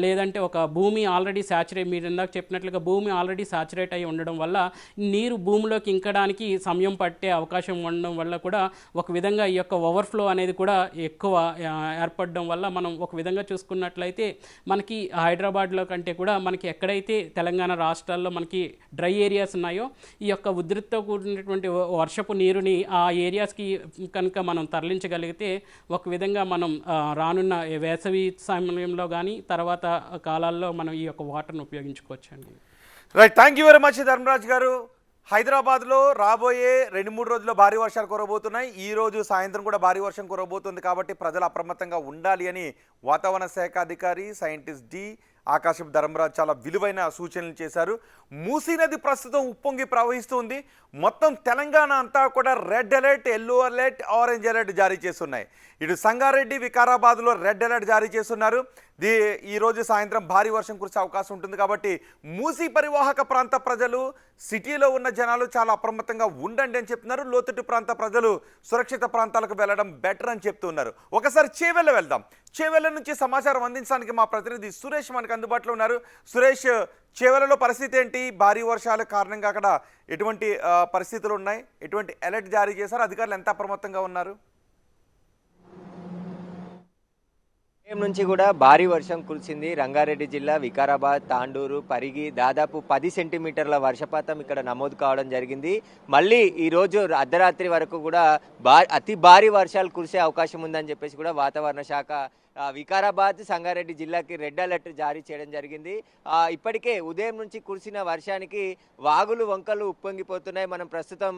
లేదంటే ఒక భూమి ఆల్రెడీ సాచురేట్, మీరు ఇందాక చెప్పినట్లుగా భూమి ఆల్రెడీ సాచురేట్ అయి ఉండడం వల్ల నీరు భూమిలోకి ఇంకడానికి సమయం పట్టే అవకాశం ఉండడం వల్ల కూడా ఒక విధంగా ఈ యొక్క ఓవర్ఫ్లో అనేది కూడా ఎక్కువ ఏర్పడడం వల్ల మనం ఒక విధంగా చూసుకున్నట్లయితే మనకి హైదరాబాద్లో కంటే కూడా మనకి ఎక్కడైతే తెలంగాణ రాష్ట్రాల్లో మనకి డ్రై ఏరియాస్ ఉన్నాయో ఈ యొక్క ఉధృతితో కూడినటువంటి వర్షపు నీరుని ఆ ఏరియాస్కి కనుక మనం తరలించగలిగితే ఒక విధంగా మనం రానున్న వేసవి సమయంలో కానీ తర్వాత కాలాల్లో మనం ఈ యొక్క వాటర్ను ఉపయోగించుకోవచ్చండి. Right, thank you very much Dharmaraj garu. హైదరాబాద్లో రాబోయే 2-3 రోజుల్లో భారీ వర్షాలు కురవబోతున్నాయి. ఈ రోజు సాయంత్రం కూడా భారీ వర్షం కురవబోతుంది కాబట్టి ప్రజలు అప్రమత్తంగా ఉండాలి అని వాతావరణ శాఖ అధికారి సైంటిస్ట్ డి ఆకాశం ధర్మరాజ్ చాలా విలువైన సూచనలు చేశారు. మూసీ నది ప్రస్తుతం ఉప్పొంగి ప్రవహిస్తుంది. మొత్తం తెలంగాణ అంతా కూడా red alert, yellow alert, orange alert జారీ చేస్తున్నాయి. ఇటు సంగారెడ్డి, వికారాబాద్లో రెడ్ అలర్ట్ జారీ చేస్తున్నారు. ఈరోజు సాయంత్రం భారీ వర్షం కురిసే అవకాశం ఉంటుంది కాబట్టి మూసీ పరివాహక ప్రాంత ప్రజలు, సిటీలో ఉన్న జనాలు చాలా అప్రమత్తంగా ఉండండి అని చెప్తున్నారు. లోతట్టు ప్రాంత ప్రజలు సురక్షిత ప్రాంతాలకు వెళ్ళడం బెటర్ అని చెప్తున్నారు. ఒకసారి చేవెళ్ళ వెళ్దాం. చేవెళ్ళ నుంచి సమాచారం అందించడానికి మా ప్రతినిధి సురేష్ మనకు అందుబాటులో ఉన్నారు. సురేష్, చేవెళ్ళలో పరిస్థితి ఏంటి? భారీ వర్షాల కారణంగా అక్కడ ఎటువంటి పరిస్థితులు ఉన్నాయి? ఎటువంటి అలర్ట్ జారీ చేశారు? అధికారులు ఎంత అప్రమత్తంగా ఉన్నారు? నుంచి కూడా భారీ వర్షం కురిసింది. రంగారెడ్డి జిల్లా వికారాబాద్, తాండూరు, పరిగి దాదాపు 10 సెంటీమీటర్ల వర్షపాతం ఇక్కడ నమోదు కావడం జరిగింది. మళ్ళీ ఈరోజు అర్ధరాత్రి వరకు కూడా అతి భారీ వర్షాలు కురిసే అవకాశం ఉందని చెప్పేసి కూడా వాతావరణ శాఖ వికారాబాద్, సంగారెడ్డి జిల్లాకి రెడ్ అలర్ట్ జారీ చేయడం జరిగింది. ఇప్పటికే ఉదయం నుంచి కురిసిన వర్షానికి వాగులు వంకలు ఉప్పొంగిపోతున్నాయి. మనం ప్రస్తుతం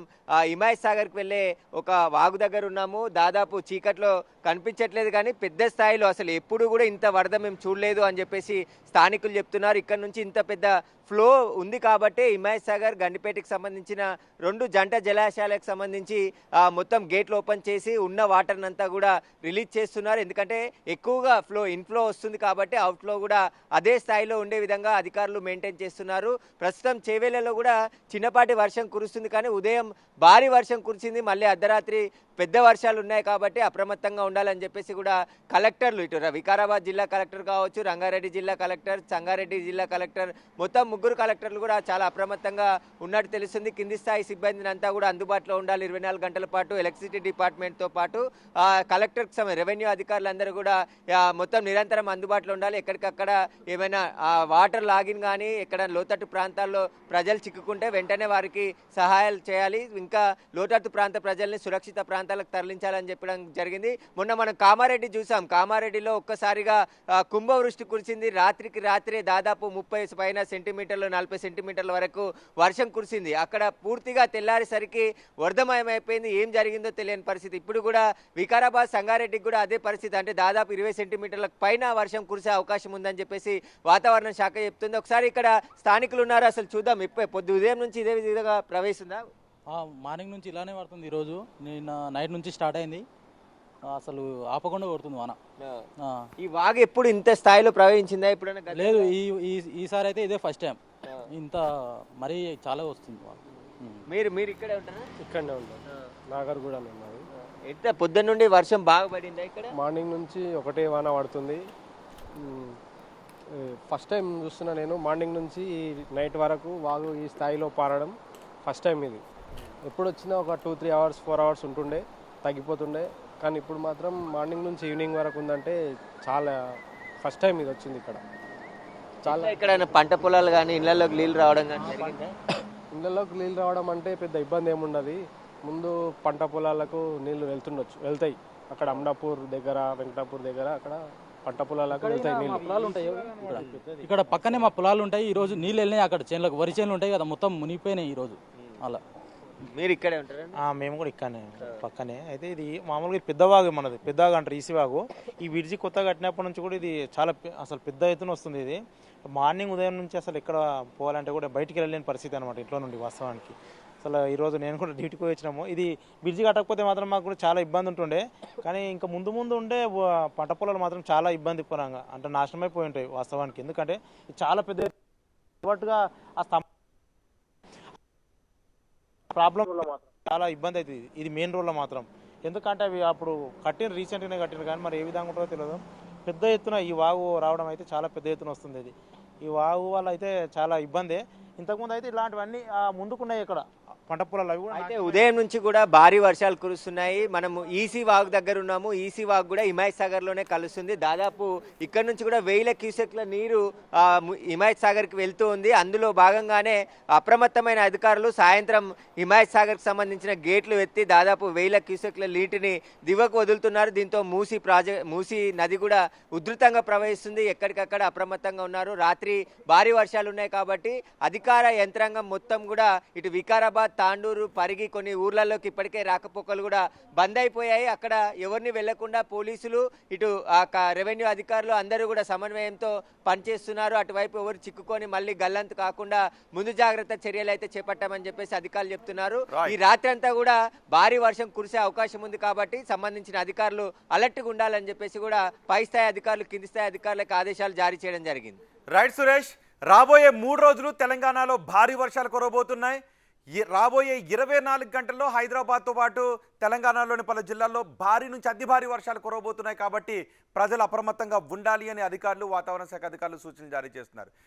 హిమాయత్ సాగర్కి వెళ్ళే ఒక వాగు దగ్గర ఉన్నాము. దాదాపు చీకట్లో కనిపించట్లేదు కానీ పెద్ద స్థాయిలో అసలు ఎప్పుడు కూడా ఇంత వరద మేము చూడలేదు అని చెప్పేసి స్థానికులు చెప్తున్నారు. ఇక్కడ నుంచి ఇంత పెద్ద ఫ్లో ఉంది కాబట్టి హిమాయత్ సాగర్, గండిపేటకి సంబంధించిన 2 జంట జలాశయాలకు సంబంధించి మొత్తం గేట్లు ఓపెన్ చేసి ఉన్న వాటర్ని అంతా కూడా రిలీజ్ చేస్తున్నారు. ఎందుకంటే ఎక్కువగా ఇన్ఫ్లో వస్తుంది కాబట్టి అవుట్ఫ్లో కూడా అదే స్థాయిలో ఉండే విధంగా అధికారులు మెయింటైన్ చేస్తున్నారు. ప్రస్తుతం చేవేళ్లలో కూడా చిన్నపాటి వర్షం కురుస్తుంది కానీ ఉదయం భారీ వర్షం కురిసింది. మళ్ళీ అర్ధరాత్రి పెద్ద వర్షాలు ఉన్నాయి కాబట్టి అప్రమత్తంగా ఉండాలని చెప్పేసి కూడా కలెక్టర్లు, ఇటు వికారాబాద్ జిల్లా కలెక్టర్ కావచ్చు, రంగారెడ్డి జిల్లా కలెక్టర్, సంగారెడ్డి జిల్లా కలెక్టర్, మొత్తం 3 కలెక్టర్లు కూడా చాలా అప్రమత్తంగా ఉన్నట్టు తెలుస్తుంది. కింది స్థాయి సిబ్బందిని అంతా కూడా అందుబాటులో ఉండాలి 24 గంటల పాటు. ఎలక్ట్రిసిటీ డిపార్ట్మెంట్తో పాటు కలెక్టర్ రెవెన్యూ అధికారులందరూ కూడా మొత్తం నిరంతరం అందుబాటులో ఉండాలి. ఎక్కడికక్కడ ఏమైనా వాటర్ లాగిన్ కానీ ఎక్కడ లోతట్టు ప్రాంతాల్లో ప్రజలు చిక్కుకుంటే వెంటనే వారికి సహాయాలు చేయాలి. ఇంకా లోతట్టు ప్రాంత ప్రజల్ని సురక్షిత ప్రాంతాలకు తరలించాలని చెప్పడం జరిగింది. మొన్న మనం కామారెడ్డి చూసాం. కామారెడ్డిలో ఒక్కసారిగా కుంభవృష్టి కురిసింది. రాత్రికి రాత్రే దాదాపు 30 పైన సెంటీమీటర్లు, 40 సెంటీమీటర్ల వరకు వర్షం కురిసింది. అక్కడ పూర్తిగా తెల్లారేసరికి వరదమయమైపోయింది. ఏం జరిగిందో తెలియని పరిస్థితి. ఇప్పుడు కూడా వికారాబాద్, సంగారెడ్డికి కూడా అదే పరిస్థితి. అంటే దాదాపు 20 సెంటీమీటర్ల పైన వర్షం కురిసే అవకాశం ఉందని చెప్పేసి వాతావరణ శాఖ చెప్తుంది. ఒకసారి ఇక్కడ స్థానికులు ఉన్నారు, అసలు చూద్దాం. ఉదయం నుంచి ఇదే విధంగా ప్రవేశిందా? మార్నింగ్ నుంచి ఇలానే పడుతుంది. ఈరోజు నిన్న నైట్ నుంచి స్టార్ట్ అయింది. అసలు ఆపకుండా కొడుతుంది వాన. ఈ వాగు ఎప్పుడు ఇంత స్థాయిలో ప్రవహించిందా ఎప్పుడైనా? లేదు, ఈసారి అయితే ఇదే ఫస్ట్ టైం. ఇంత మరీ చాలా వస్తుంది. మీరు ఇక్కడే ఉంటారా? ఇక్కడనే ఉంటాం, నాగర్గూడ ఉన్నది. ఎంత పొద్దున్న నుండి వర్షం బాగా పడిందా ఇక్కడ? మార్నింగ్ నుంచి ఒకటే వాన పడుతుంది. ఫస్ట్ టైం చూస్తున్నా నేను. మార్నింగ్ నుంచి నైట్ వరకు వాగు ఈ స్థాయిలో పారడం ఫస్ట్ టైం ఇది. ఎప్పుడు వచ్చినా ఒక 2-3 అవర్స్ 4 అవర్స్ ఉంటుండే, తగ్గిపోతుండే. కానీ ఇప్పుడు మాత్రం మార్నింగ్ నుంచి ఈవినింగ్ వరకు ఉందంటే చాలా ఫస్ట్ టైం ఇది వచ్చింది ఇక్కడ. చాలా ఇక్కడ పంట పొలాలు కానీ ఇళ్లలోకి నీళ్ళు రావడం కానీ జరిగిందా? ఇళ్లలోకి నీళ్ళు రావడం అంటే పెద్ద ఇబ్బంది ఏముండదు. ముందు పంట పొలాలకు నీళ్లు వెళ్తాయి. అక్కడ అమ్నాపూర్ దగ్గర, వెంకటాపూర్ దగ్గర అక్కడ పంట పొలాలకు వెళ్తాయి నీళ్ళు. పొలాలు ఉంటాయి ఇక్కడ పక్కనే, మా పొలాలు ఉంటాయి. ఈ రోజు నీళ్ళు వెళ్ళినాయి అక్కడ చేనులకు, వరి చేనులు ఉంటాయి కదా, మొత్తం మునిగిపోయినాయి ఈ రోజు. అలా మీరు ఇక్కడే ఉంటారా? మేము కూడా ఇక్కడనే పక్కనే. అయితే ఇది మామూలుగా పెద్దవాగు, మనది పెద్దవాగు అంటారు ఈసివాగు. ఈ బ్రిడ్జి కొత్తగా కట్టినప్పటి నుంచి కూడా ఇది చాలా అసలు పెద్ద ఎత్తున వస్తుంది. ఇది మార్నింగ్ ఉదయం నుంచి అసలు ఎక్కడ పోవాలంటే కూడా బయటికి వెళ్ళలేని పరిస్థితి అనమాట ఇంట్లో నుండి. వాస్తవానికి అసలు ఈరోజు నేను కూడా డ్యూటీకి వచ్చినాము. ఇది బ్రిడ్జి కట్టకపోతే మాత్రం మాకు కూడా చాలా ఇబ్బంది ఉంటుండే. కానీ ఇంకా ముందు ఉండే పంట పొలాలు మాత్రం చాలా ఇబ్బంది పరంగా అంటే నాశనమైపోయి ఉంటాయి వాస్తవానికి. ఎందుకంటే ఇది చాలా పెద్ద పాటుగా ఆ ప్రాబ్లం మాత్రం చాలా ఇబ్బంది అవుతుంది. ఇది మెయిన్ రోడ్లో మాత్రం. ఎందుకంటే అవి అప్పుడు రీసెంట్గానే కట్టిన కానీ మరి ఏ విధంగా ఉంటుందో తెలియదు. పెద్ద ఎత్తున ఈ వాగు రావడం అయితే చాలా పెద్ద ఎత్తున వస్తుంది. ఇది ఈ వాగు వల్ల అయితే చాలా ఇబ్బంది. ఇంతకుముందు అయితే ఇలాంటివన్నీ ముందుకున్నాయి. ఇక్కడ పంట పొలాలు అవి కూడా అయితే ఉదయం నుంచి కూడా భారీ వర్షాలు కురుస్తున్నాయి. మనము ఈసీ వాగు దగ్గర ఉన్నాము. ఈసీ వాగు కూడా హిమాయత్ సాగర్ లోనే కలుస్తుంది. దాదాపు ఇక్కడ నుంచి కూడా 1000 క్యూసెక్ల నీరు హిమాయత్ సాగర్ కి వెళ్తూ ఉంది. అందులో భాగంగానే అప్రమత్తమైన అధికారులు సాయంత్రం హిమాయత్ సాగర్ కి సంబంధించిన గేట్లు ఎత్తి దాదాపు 1000 క్యూసెక్ల నీటిని దిగువకు వదులుతున్నారు. దీంతో మూసీ నది కూడా ఉధృతంగా ప్రవహిస్తుంది. ఎక్కడికక్కడ అప్రమత్తంగా ఉన్నారు. రాత్రి భారీ వర్షాలు ఉన్నాయి కాబట్టి అధికార యంత్రాంగం మొత్తం కూడా ఇటు వికారాబాద్, తాండూరు, పరిగి కొన్ని ఊర్లలోకి ఇప్పటికే రాకపోకలు కూడా బంద్ అయిపోయాయి. అక్కడ ఎవరిని వెళ్లకుండా పోలీసులు ఇటు రెవెన్యూ అధికారులు అందరూ కూడా సమన్వయంతో పనిచేస్తున్నారు. అటువైపు ఎవరు చిక్కుకొని మళ్ళీ గల్లంతు కాకుండా ముందు జాగ్రత్త చర్యలు అయితే చేపట్టామని చెప్పేసి అధికారులు చెప్తున్నారు. ఈ రాత్రి అంతా కూడా భారీ వర్షం కురిసే అవకాశం ఉంది కాబట్టి సంబంధించిన అధికారులు అలర్ట్గా ఉండాలని చెప్పేసి కూడా పై స్థాయి అధికారులు కింది స్థాయి అధికారులకు ఆదేశాలు జారీ చేయడం జరిగింది. రైట్ సురేష్, రాబోయే 3 రోజులు తెలంగాణలో భారీ వర్షాలు కురవబోతున్నాయి. రాబోయే 24 గంటల్లో హైదరాబాద్తో పాటు తెలంగాణలోని పలు జిల్లాల్లో భారీ నుంచి అతి భారీ వర్షాలు కురవబోతున్నాయి కాబట్టి ప్రజలు అప్రమత్తంగా ఉండాలి అని అధికారులు, వాతావరణ శాఖ అధికారులు సూచనలు జారీ చేస్తున్నారు.